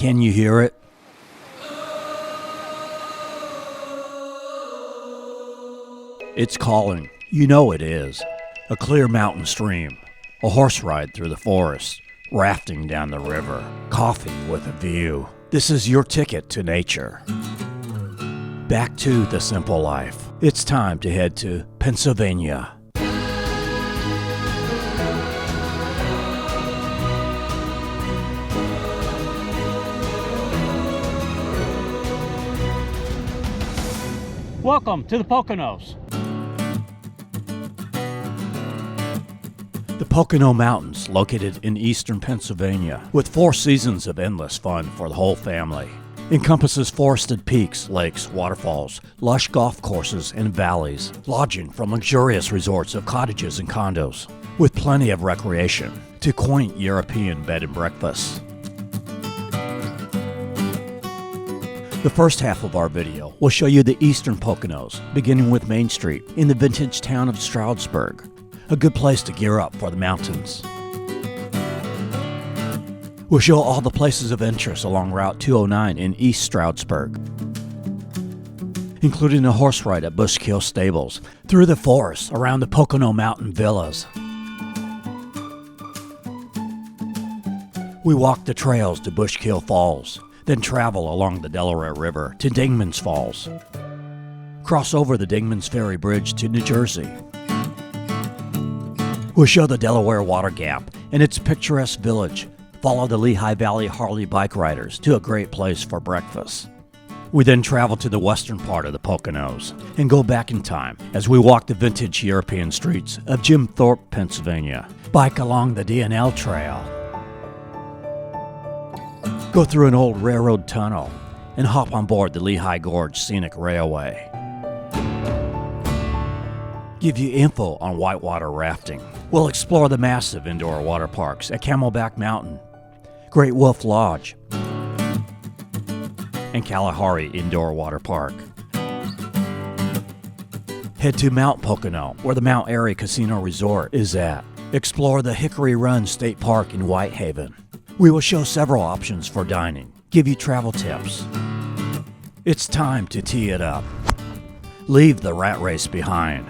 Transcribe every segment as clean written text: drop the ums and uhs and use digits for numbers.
Can you hear it? It's calling. You know it is. A clear mountain stream, a horse ride through the forest, rafting down the river, coffee with a view. This is your ticket to nature. Back to the simple life. It's time to head to Pennsylvania. Welcome to the Poconos. The Pocono Mountains, located in eastern Pennsylvania, with 4 seasons of endless fun for the whole family. Encompasses forested peaks, lakes, waterfalls, lush golf courses, and valleys, lodging from luxurious resorts of cottages and condos, with plenty of recreation, to quaint European bed and breakfasts. The first half of our video will show you the eastern Poconos, beginning with Main Street in the vintage town of Stroudsburg, a good place to gear up for the mountains. We'll show all the places of interest along Route 209 in East Stroudsburg, including a horse ride at Bushkill Stables, through the forest around the Pocono Mountain Villas. We walk the trails to Bushkill Falls, then travel along the Delaware River to Dingman's Falls. Cross over the Dingman's Ferry Bridge to New Jersey. We'll show the Delaware Water Gap and its picturesque village. Follow the Lehigh Valley Harley bike riders to a great place for breakfast. We then travel to the western part of the Poconos and go back in time as we walk the vintage European streets of Jim Thorpe, Pennsylvania. Bike along the D&L Trail. Go through an old railroad tunnel and hop on board the Lehigh Gorge Scenic Railway. Give you info on whitewater rafting. We'll explore the massive indoor water parks at Camelback Mountain, Great Wolf Lodge, and Kalahari Indoor Water Park. Head to Mount Pocono, where the Mount Airy Casino Resort is at. Explore the Hickory Run State Park in Whitehaven. We will show several options for dining, give you travel tips. It's time to tee it up. Leave the rat race behind.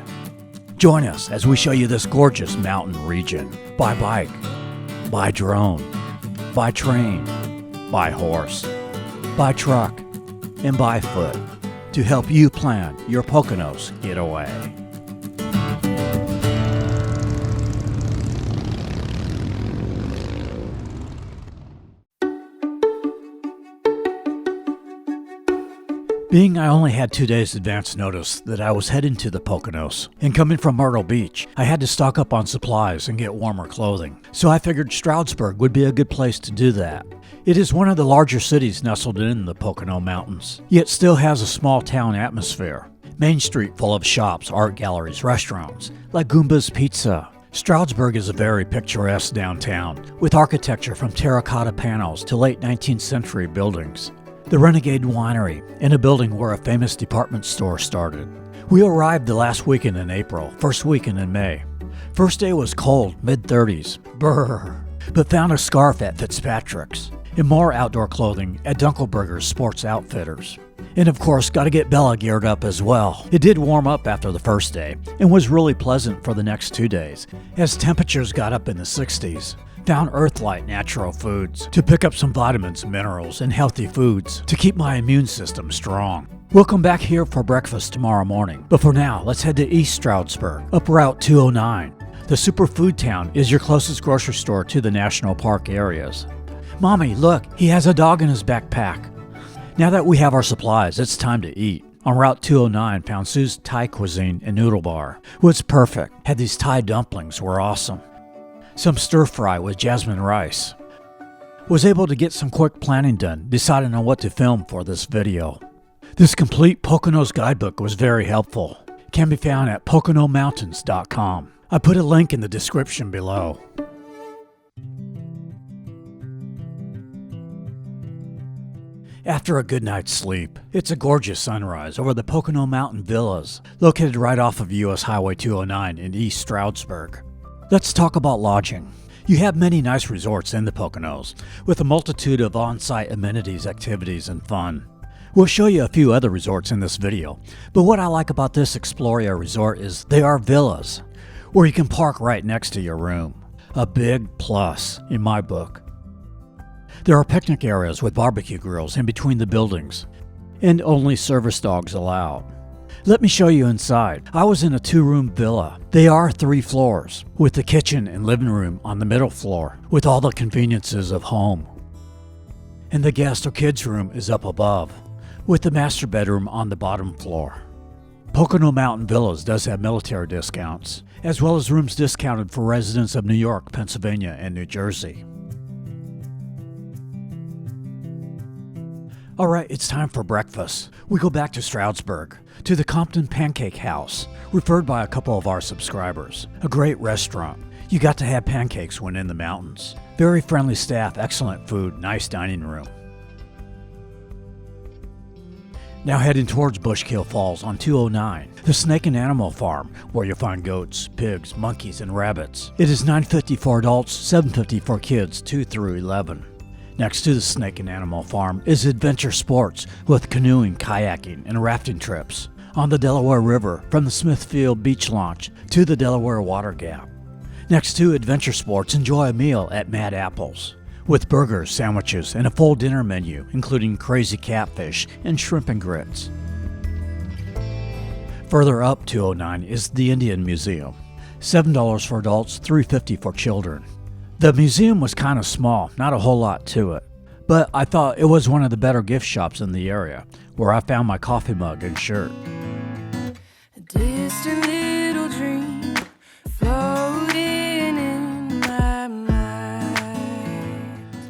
Join us as we show you this gorgeous mountain region, by bike, by drone, by train, by horse, by truck, and by foot, to help you plan your Poconos getaway. Being I only had 2 days advance notice that I was heading to the Poconos, and coming from Myrtle Beach, I had to stock up on supplies and get warmer clothing, so I figured Stroudsburg would be a good place to do that. It is one of the larger cities nestled in the Pocono Mountains, yet still has a small town atmosphere. Main Street full of shops, art galleries, restaurants, like Goomba's Pizza. Stroudsburg is a very picturesque downtown, with architecture from terracotta panels to late 19th century buildings. The Renegade Winery, and a building where a famous department store started. We arrived the last weekend in April, first weekend in May. First day was cold, mid-30s, brr, but found a scarf at Fitzpatrick's, and more outdoor clothing at Dunkelberger's Sports Outfitters. And of course, gotta get Bella geared up as well. It did warm up after the first day, and was really pleasant for the next 2 days, as temperatures got up in the 60s. Found Earthlight Natural Foods to pick up some vitamins, minerals, and healthy foods to keep my immune system strong. We'll come back here for breakfast tomorrow morning, but for now, let's head to East Stroudsburg, up Route 209. The superfood town is your closest grocery store to the national park areas. Mommy, look, he has a dog in his backpack. Now that we have our supplies, it's time to eat. On Route 209, found Sue's Thai Cuisine and Noodle Bar. Was perfect. Had these Thai dumplings, were awesome. Some stir fry with jasmine rice. Was able to get some quick planning done, deciding on what to film for this video. This complete Poconos guidebook was very helpful. Can be found at PoconoMountains.com. I put a link in the description below. After a good night's sleep, it's a gorgeous sunrise over the Pocono Mountain Villas, located right off of US Highway 209 in East Stroudsburg. Let's talk about lodging. You have many nice resorts in the Poconos, with a multitude of on-site amenities, activities, and fun. We'll show you a few other resorts in this video, but what I like about this Exploria resort is they are villas, where you can park right next to your room. A big plus in my book. There are picnic areas with barbecue grills in between the buildings, and only service dogs allowed. Let me show you inside. I was in a 2-room villa. They are 3 floors, with the kitchen and living room on the middle floor, with all the conveniences of home. And the guest or kids' room is up above, with the master bedroom on the bottom floor. Pocono Mountain Villas does have military discounts, as well as rooms discounted for residents of New York, Pennsylvania, and New Jersey. Alright, it's time for breakfast. We go back to Stroudsburg, to the Compton Pancake House, referred by a couple of our subscribers. A great restaurant. You got to have pancakes when in the mountains. Very friendly staff, excellent food, nice dining room. Now heading towards Bushkill Falls on 209, the Snake and Animal Farm, where you'll find goats, pigs, monkeys, and rabbits. It is $9.50 for adults, $7.50 for kids 2 through 11. Next to the Snake and Animal Farm is Adventure Sports with canoeing, kayaking, and rafting trips on the Delaware River from the Smithfield Beach Launch to the Delaware Water Gap. Next to Adventure Sports, enjoy a meal at Mad Apples with burgers, sandwiches, and a full dinner menu including crazy catfish and shrimp and grits. Further up 209 is the Indian Museum. $7 for adults, $3.50 for children. The museum was kind of small, not a whole lot to it, but I thought it was one of the better gift shops in the area, where I found my coffee mug and shirt. A distant little dream floating in my mind.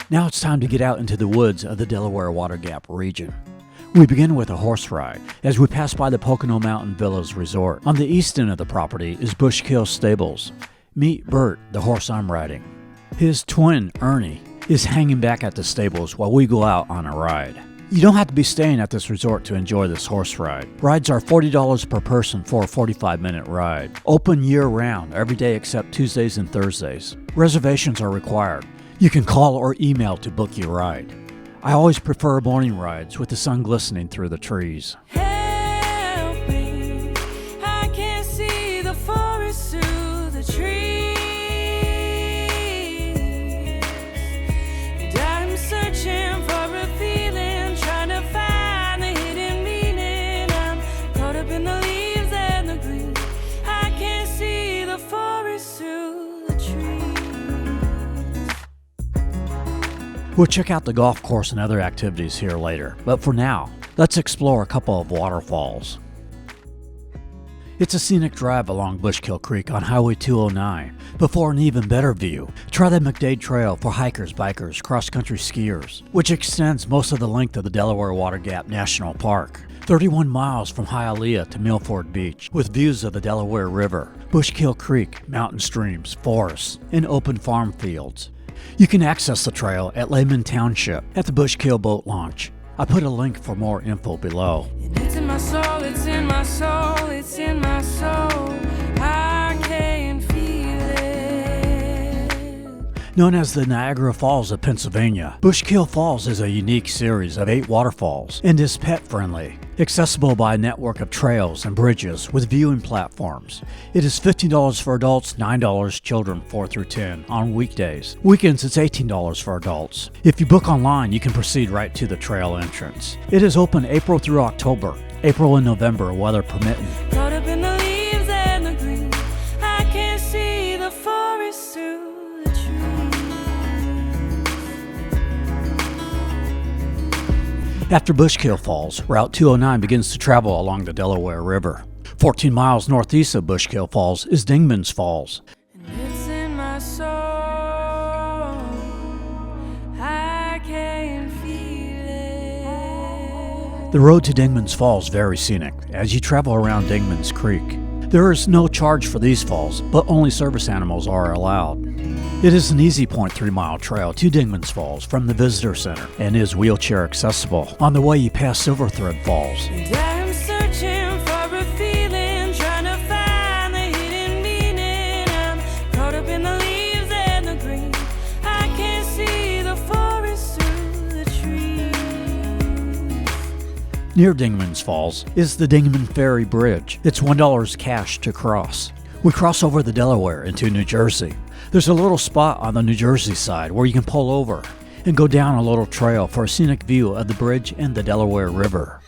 Now it's time to get out into the woods of the Delaware Water Gap region. We begin with a horse ride as we pass by the Pocono Mountain Villas Resort. On the east end of the property is Bushkill Stables. Meet Bert, the horse I'm riding. His twin, Ernie, is hanging back at the stables while we go out on a ride. You don't have to be staying at this resort to enjoy this horse ride. Rides are $40 per person for a 45-minute ride. Open year-round, every day except Tuesdays and Thursdays. Reservations are required. You can call or email to book your ride. I always prefer morning rides with the sun glistening through the trees. Help me, I can't see the forest through the trees. Searching for a feeling, trying to find the hidden meaning. I'm caught up in the leaves and the green. I can't see the forest through the trees. We'll check out the golf course and other activities here later, but for now, let's explore a couple of waterfalls. It's a scenic drive along Bushkill Creek on Highway 209. Before an even better view, try the McDade Trail for hikers, bikers, cross-country skiers, which extends most of the length of the Delaware Water Gap National Park. 31 miles from Hialeah to Milford Beach, with views of the Delaware River, Bushkill Creek, mountain streams, forests, and open farm fields. You can access the trail at Lehman Township at the Bushkill Boat Launch. I put a link for more info below. It's in my soul, it's in my soul, it's in my soul. I can feel it. Known as the Niagara Falls of Pennsylvania, Bushkill Falls is a unique series of 8 waterfalls and is pet-friendly, accessible by a network of trails and bridges with viewing platforms. It is $15 for adults, $9 children 4 through 10 on weekdays. Weekends it's $18 for adults. If you book online, you can proceed right to the trail entrance. It is open April through October, April and November, weather permitting. Caught up in the leaves and the green. I can't see the forest through the trees. After Bushkill Falls, Route 209 begins to travel along the Delaware River. 14 miles northeast of Bushkill Falls is Dingman's Falls. And it's in my soul. I can feel it. The road to Dingman's Falls is very scenic as you travel around Dingman's Creek. There is no charge for these falls, but only service animals are allowed. It is an easy 0.3-mile trail to Dingman's Falls from the Visitor Center and is wheelchair accessible. On the way you pass Silver Thread Falls. And I'm searching for a feeling, trying to find the hidden meaning. I'm caught up in the leaves and the green. Near Dingman's Falls is the Dingman Ferry Bridge. It's $1 cash to cross. We cross over the Delaware into New Jersey. There's a little spot on the New Jersey side where you can pull over and go down a little trail for a scenic view of the bridge and the Delaware River.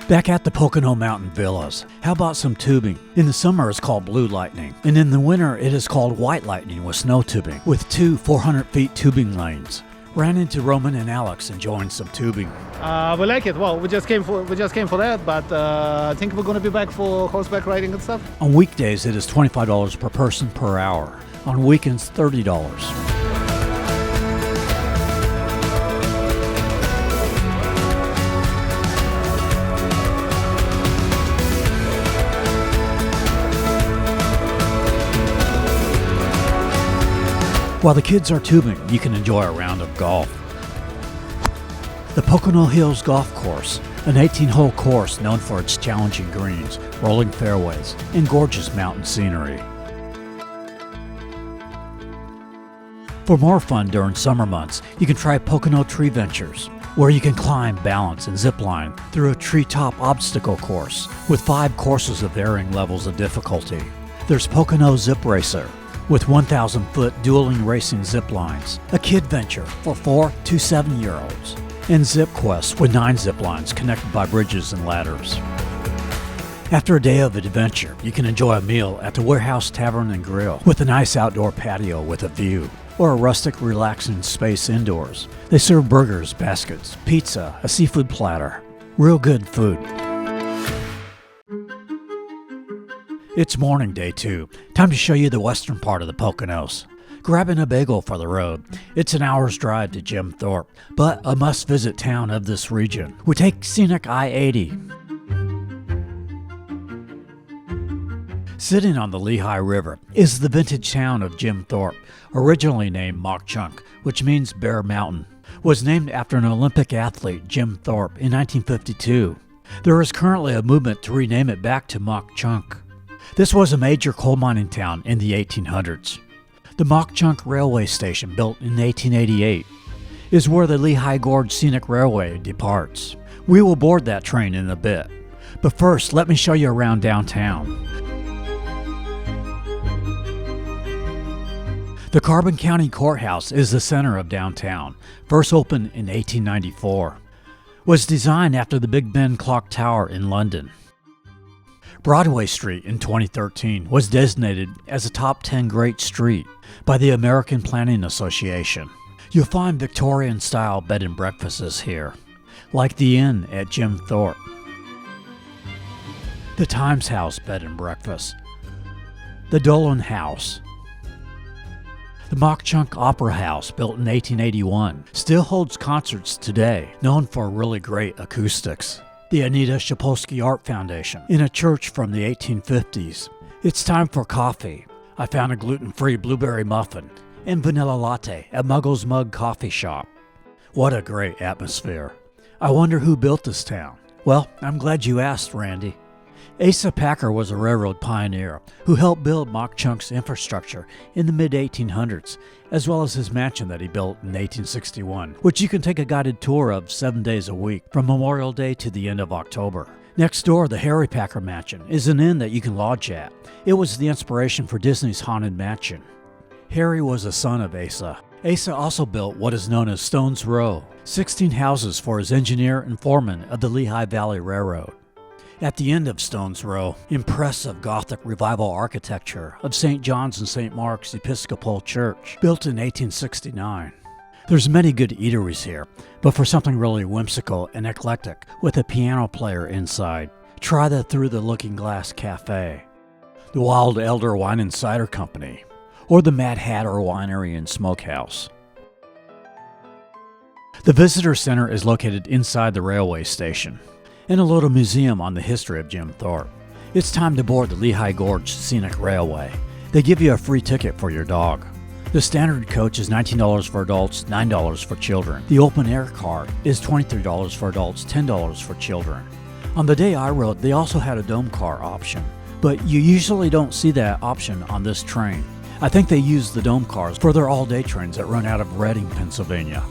Back at the Pocono Mountain Villas, how about some tubing? In the summer it's called blue lightning, and in the winter it is called white lightning with snow tubing, with two 400-feet tubing lanes. Ran into Roman and Alex enjoying some tubing. We like it. Well, we just came for that, but I think we're going to be back for horseback riding and stuff. On weekdays it is $25 per person per hour. On weekends, $30. While the kids are tubing, you can enjoy a round of golf. The Pocono Hills Golf Course, an 18-hole course known for its challenging greens, rolling fairways, and gorgeous mountain scenery. For more fun during summer months, you can try Pocono Tree Ventures, where you can climb, balance, and zip line through a treetop obstacle course with 5 courses of varying levels of difficulty. There's Pocono Zip Racer, with 1,000-foot dueling racing zip lines, a kid venture for 4 to 7-year-olds, and Zip Quest with 9 zip lines connected by bridges and ladders. After a day of adventure, you can enjoy a meal at the Warehouse Tavern and Grill with a nice outdoor patio with a view, or a rustic relaxing space indoors. They serve burgers, baskets, pizza, a seafood platter. Real good food. It's morning day 2. Time to show you the western part of the Poconos. Grabbing a bagel for the road. It's an hour's drive to Jim Thorpe, but a must-visit town of this region. We take scenic I-80. Sitting on the Lehigh River is the vintage town of Jim Thorpe, originally named Mauch, which means Bear Mountain. Was named after an Olympic athlete, Jim Thorpe, in 1952. There is currently a movement to rename it back to Mauch. This was a major coal mining town in the 1800s. The Mauch Railway Station, built in 1888, is where the Lehigh Gorge Scenic Railway departs. We will board that train in a bit. But first, let me show you around downtown. The Carbon County Courthouse is the center of downtown, first opened in 1894. Was designed after the Big Ben Clock Tower in London. Broadway Street in 2013 was designated as a top 10 great street by the American Planning Association. You'll find Victorian-style bed and breakfasts here, like the Inn at Jim Thorpe, the Times House Bed and Breakfast, the Dolan House, the Mauch Opera House, built in 1881, still holds concerts today, known for really great acoustics. The Anita Shapolsky Art Foundation, in a church from the 1850s. It's time for coffee. I found a gluten-free blueberry muffin and vanilla latte at Muggle's Mug Coffee Shop. What a great atmosphere. I wonder who built this town. Well, I'm glad you asked, Randy. Asa Packer was a railroad pioneer who helped build Mauch's infrastructure in the mid-1800s, as well as his mansion that he built in 1861, which you can take a guided tour of 7 days a week from Memorial Day to the end of October. Next door, the Harry Packer Mansion is an inn that you can lodge at. It was the inspiration for Disney's Haunted Mansion. Harry was a son of Asa. Asa also built what is known as Stone's Row, 16 houses for his engineer and foreman of the Lehigh Valley Railroad. At the end of Stone's Row, impressive Gothic revival architecture of St. John's and St. Mark's Episcopal Church, built in 1869. There's many good eateries here, but for something really whimsical and eclectic with a piano player inside, try the Through the Looking Glass Cafe, the Wild Elder Wine and Cider Company, or the Mad Hatter Winery and Smokehouse. The Visitor Center is located inside the railway station, and a little museum on the history of Jim Thorpe. It's time to board the Lehigh Gorge Scenic Railway. They give you a free ticket for your dog. The standard coach is $19 for adults, $9 for children. The open air car is $23 for adults, $10 for children. On the day I rode, they also had a dome car option, but you usually don't see that option on this train. I think they use the dome cars for their all-day trains that run out of Reading, Pennsylvania.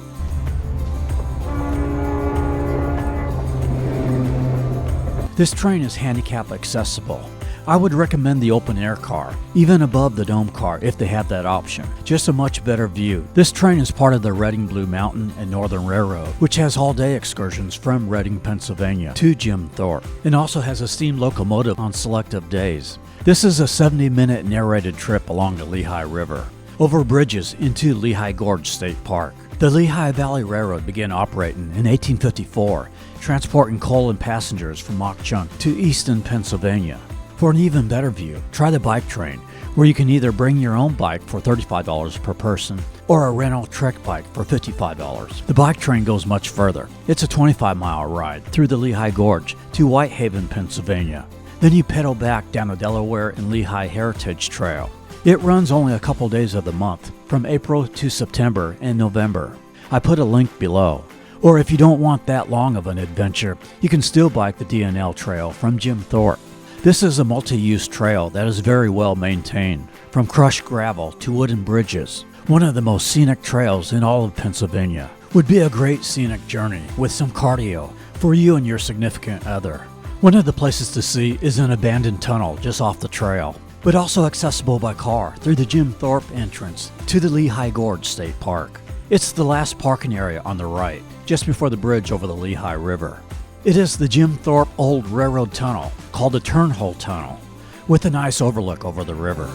This train is handicap accessible. I would recommend the open-air car, even above the dome car if they have that option. Just a much better view. This train is part of the Reading Blue Mountain and Northern Railroad, which has all-day excursions from Reading, Pennsylvania to Jim Thorpe, and also has a steam locomotive on selective days. This is a 70-minute narrated trip along the Lehigh River, over bridges into Lehigh Gorge State Park. The Lehigh Valley Railroad began operating in 1854, transporting coal and passengers from Mauch to Easton, Pennsylvania. For an even better view, try the bike train, where you can either bring your own bike for $35 per person or a rental trek bike for $55. The bike train goes much further. It's a 25-mile ride through the Lehigh Gorge to Whitehaven, Pennsylvania. Then you pedal back down the Delaware and Lehigh Heritage Trail. It runs only a couple days of the month, from April to September and November. I put a link below. Or if you don't want that long of an adventure, you can still bike the D&L Trail from Jim Thorpe. This is a multi-use trail that is very well maintained, from crushed gravel to wooden bridges. One of the most scenic trails in all of Pennsylvania. Would be a great scenic journey with some cardio for you and your significant other. One of the places to see is an abandoned tunnel just off the trail, but also accessible by car through the Jim Thorpe entrance to the Lehigh Gorge State Park. It's the last parking area on the right, just before the bridge over the Lehigh River. It is the Jim Thorpe Old Railroad Tunnel, called the Turnhole Tunnel, with a nice overlook over the river.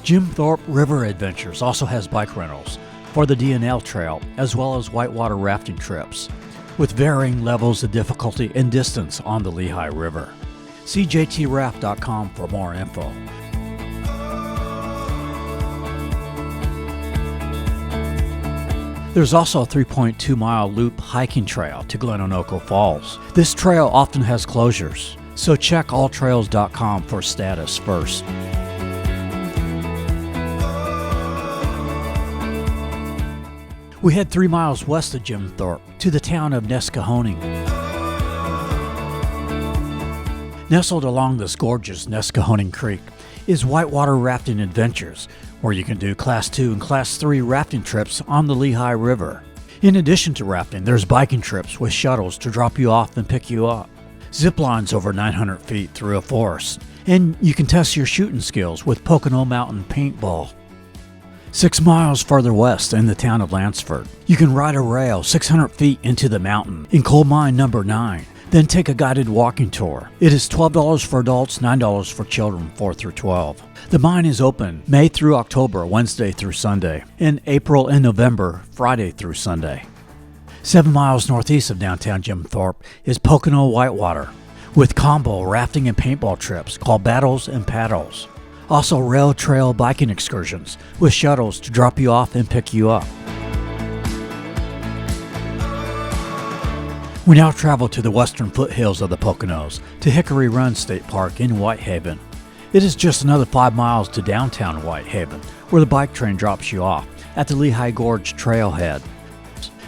Jim Thorpe River Adventures also has bike rentals for the D&L Trail, as well as whitewater rafting trips, with varying levels of difficulty and distance on the Lehigh River. See jtraft.com for more info. There's also a 3.2-mile loop hiking trail to Glenonoko Falls. This trail often has closures, so check alltrails.com for status first. We head 3 miles west of Jim Thorpe to the town of Nesquehoning. Nestled along this gorgeous Nesquehoning Creek is Whitewater Rafting Adventures, where you can do Class 2 and Class 3 rafting trips on the Lehigh River. In addition to rafting, there's biking trips with shuttles to drop you off and pick you up, zip lines over 900 feet through a forest, and you can test your shooting skills with Pocono Mountain Paintball. 6 miles further west in the town of Lansford, you can ride a rail 600 feet into the mountain in coal mine number 9. Then take a guided walking tour. It is $12 for adults, $9 for children 4 through 12. The mine is open May through October, Wednesday through Sunday, and April and November, Friday through Sunday. 7 miles northeast of downtown Jim Thorpe is Pocono Whitewater, with combo rafting and paintball trips called Battles and Paddles. Also rail trail biking excursions with shuttles to drop you off and pick you up. We now travel to the western foothills of the Poconos, to Hickory Run State Park in Whitehaven. It is just another 5 miles to downtown Whitehaven, where the bike train drops you off at the Lehigh Gorge Trailhead.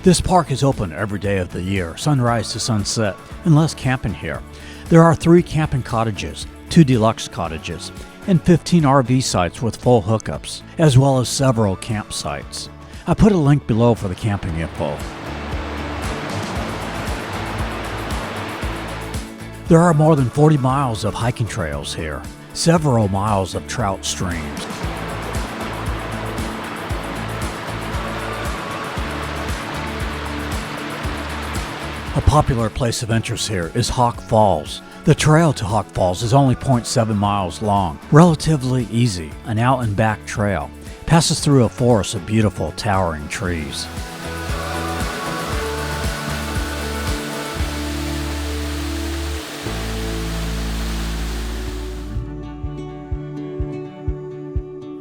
This park is open every day of the year, sunrise to sunset, unless camping here. There are 3 camping cottages, 2 deluxe cottages, and 15 RV sites with full hookups, as well as several campsites. I put a link below for the camping info. There are more than 40 miles of hiking trails here, several miles of trout streams. A popular place of interest here is Hawk Falls. The trail to Hawk Falls is only 0.7 miles long, relatively easy, an out and back trail. Passes through a forest of beautiful towering trees.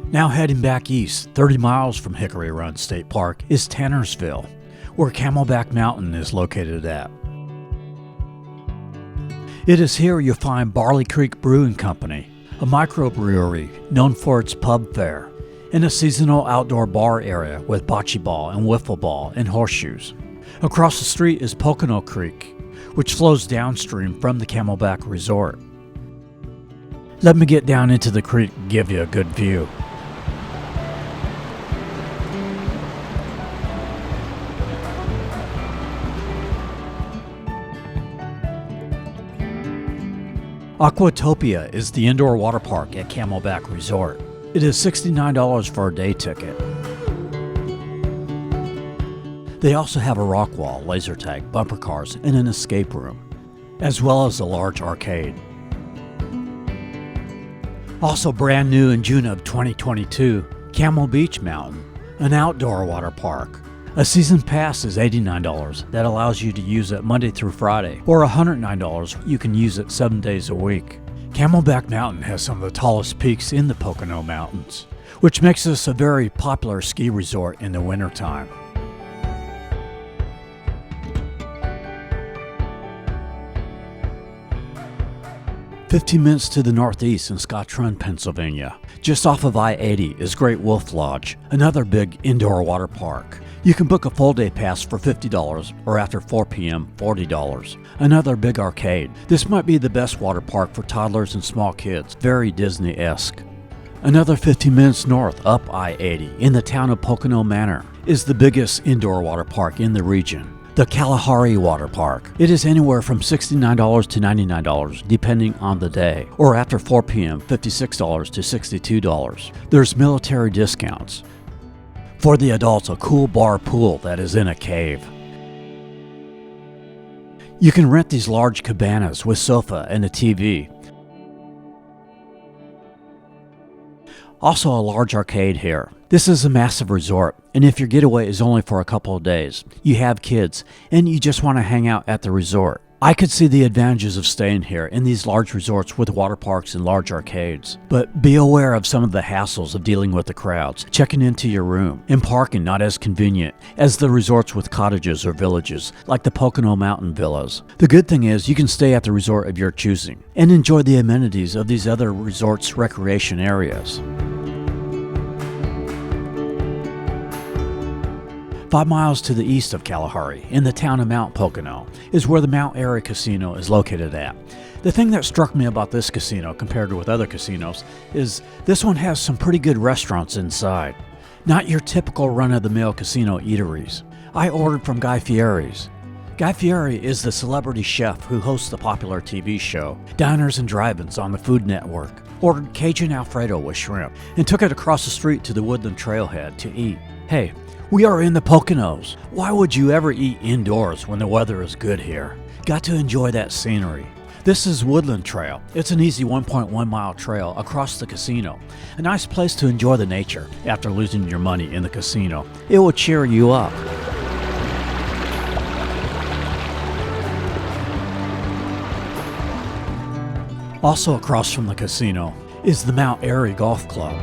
Now heading back east, 30 miles from Hickory Run State Park is Tannersville, where Camelback Mountain is located at. It is here you'll find Barley Creek Brewing Company, a microbrewery known for its pub fare, and a seasonal outdoor bar area with bocce ball and wiffle ball and horseshoes. Across the street is Pocono Creek, which flows downstream from the Camelback Resort. Let me get down into the creek and give you a good view. Aquatopia is the indoor water park at Camelback Resort. It is $69 for a day ticket. They also have a rock wall, laser tag, bumper cars, and an escape room, as well as a large arcade. Also brand new in June of 2022, Camel Beach Mountain, an outdoor water park. A season pass is $89. That allows you to use it Monday through Friday, or $109 you can use it 7 days a week. Camelback Mountain has some of the tallest peaks in the Pocono Mountains, which makes this a very popular ski resort in the wintertime. "15 minutes to the northeast in Scotrun, Pennsylvania, just off of I-80 is Great Wolf Lodge, another big indoor water park. You can book a full day pass for $50 or after 4 p.m. $40. Another big arcade. This might be the best water park for toddlers and small kids, very Disney-esque. Another 15 minutes north up I-80 in the town of Pocono Manor is the biggest indoor water park in the region, the Kalahari Water Park. It is anywhere from $69 to $99 depending on the day, or after 4 p.m. $56 to $62. There's military discounts. For the adults, a cool bar pool that is in a cave. You can rent these large cabanas with sofa and a TV. Also a large arcade here. This is a massive resort, and if your getaway is only for a couple of days, you have kids, and you just want to hang out at the resort, I could see the advantages of staying here in these large resorts with water parks and large arcades. But be aware of some of the hassles of dealing with the crowds, checking into your room, and parking not as convenient as the resorts with cottages or villages, like the Pocono Mountain Villas. The good thing is you can stay at the resort of your choosing, and enjoy the amenities of these other resorts' recreation areas. 5 miles to the east of Kalahari, in the town of Mount Pocono, is where the Mount Airy Casino is located at. The thing that struck me about this casino compared with other casinos is this one has some pretty good restaurants inside. Not your typical run-of-the-mill casino eateries. I ordered from Guy Fieri's. Guy Fieri is the celebrity chef who hosts the popular TV show Diners and Drive-Ins on the Food Network. Ordered Cajun Alfredo with shrimp and took it across the street to the Woodland trailhead to eat. Hey, we are in the Poconos. Why would you ever eat indoors when the weather is good here? Got to enjoy that scenery. This is Woodland Trail. It's an easy 1.1 mile trail across the casino. A nice place to enjoy the nature after losing your money in the casino. It will cheer you up. Also across from the casino is the Mount Airy Golf Club.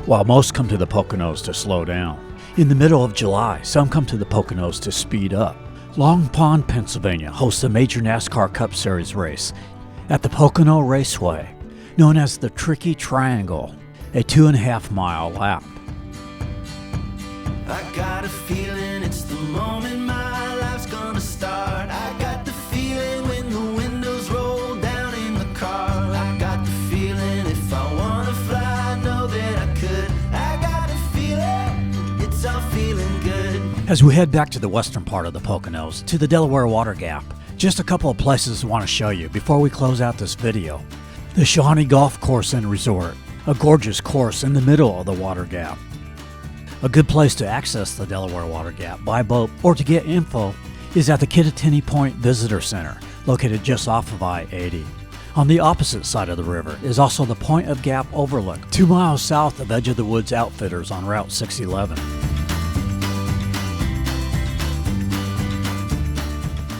While most come to the Poconos to slow down, in the middle of July, some come to the Poconos to speed up. Long Pond, Pennsylvania hosts a major NASCAR Cup Series race at the Pocono Raceway, known as the Tricky Triangle, a 2.5 mile lap. I got a feeling it's the moment my life's gonna start. I got the feeling when the windows roll down in the car. I got the feeling if I wanna fly, I know that I could. I got a feeling it's all feeling good. As we head back to the western part of the Poconos, to the Delaware Water Gap, just a couple of places I want to show you before we close out this video. The Shawnee Golf Course and Resort, a gorgeous course in the middle of the Water Gap. A good place to access the Delaware Water Gap by boat or to get info is at the Kittatinny Point Visitor Center, located just off of I-80. On the opposite side of the river is also the Point of Gap Overlook, 2 miles south of Edge of the Woods Outfitters on Route 611.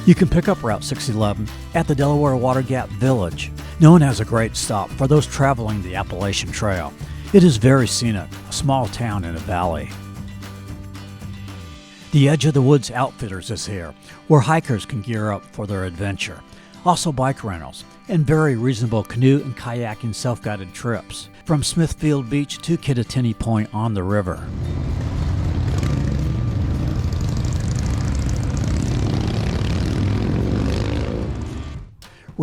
You can pick up Route 611 at the Delaware Water Gap Village, known as a great stop for those traveling the Appalachian Trail. It is very scenic, a small town in a valley. The Edge of the Woods Outfitters is here, where hikers can gear up for their adventure. Also bike rentals, and very reasonable canoe and kayaking self-guided trips from Smithfield Beach to Kittatinny Point on the river.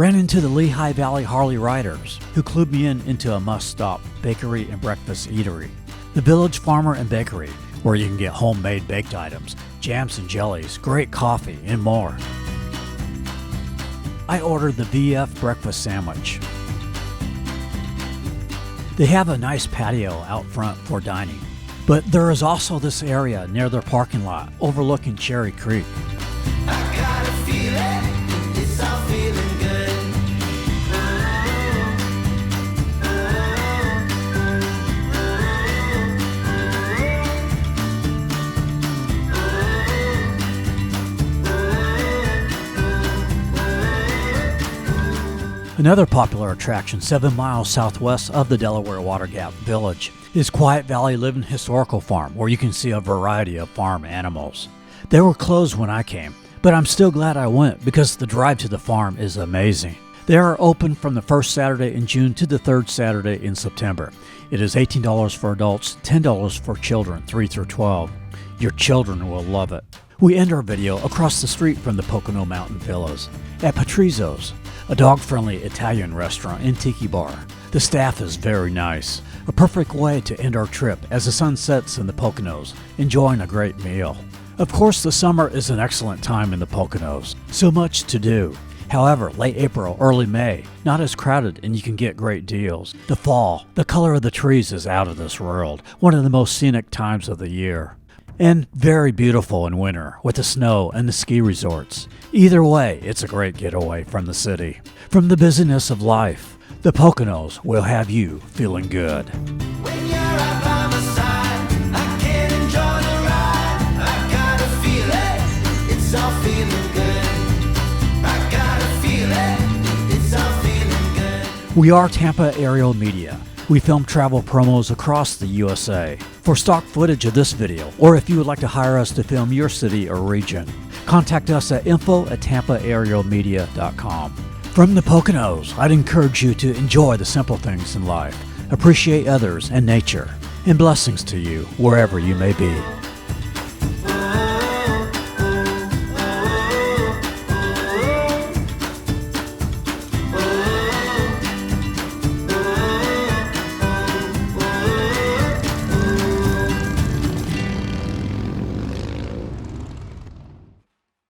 Ran into the Lehigh Valley Harley Riders, who clued me into a must-stop bakery and breakfast eatery. The Village Farmer and Bakery, where you can get homemade baked items, jams and jellies, great coffee, and more. I ordered the VF breakfast sandwich. They have a nice patio out front for dining, but there is also this area near their parking lot overlooking Cherry Creek. I got a feeling, it's all feeling good. Another popular attraction 7 miles southwest of the Delaware Water Gap village is Quiet Valley Living Historical Farm, where you can see a variety of farm animals. They were closed when I came, but I'm still glad I went because the drive to the farm is amazing. They are open from the first Saturday in June to the third Saturday in September. It is $18 for adults, $10 for children 3 through 12. Your children will love it. We end our video across the street from the Pocono Mountain Villas at Patrizio's, a dog-friendly Italian restaurant and tiki bar. The staff is very nice. A perfect way to end our trip as the sun sets in the Poconos, enjoying a great meal. Of course, the summer is an excellent time in the Poconos. So much to do. However, late April, early May, not as crowded and you can get great deals. The fall, the color of the trees is out of this world, one of the most scenic times of the year. And very beautiful in winter with the snow and the ski resorts. Either way, it's a great getaway from the city. From the busyness of life, the Poconos will have you feeling good. When you're right by my side, I can enjoy the ride. I got a feeling, it's all feeling good. I got a feeling, it's all feeling good. We are Tampa Aerial Media. We film travel promos across the USA. For stock footage of this video, or if you would like to hire us to film your city or region, contact us at info@tampaaerialmedia.com. From the Poconos, I'd encourage you to enjoy the simple things in life, appreciate others and nature, and blessings to you wherever you may be.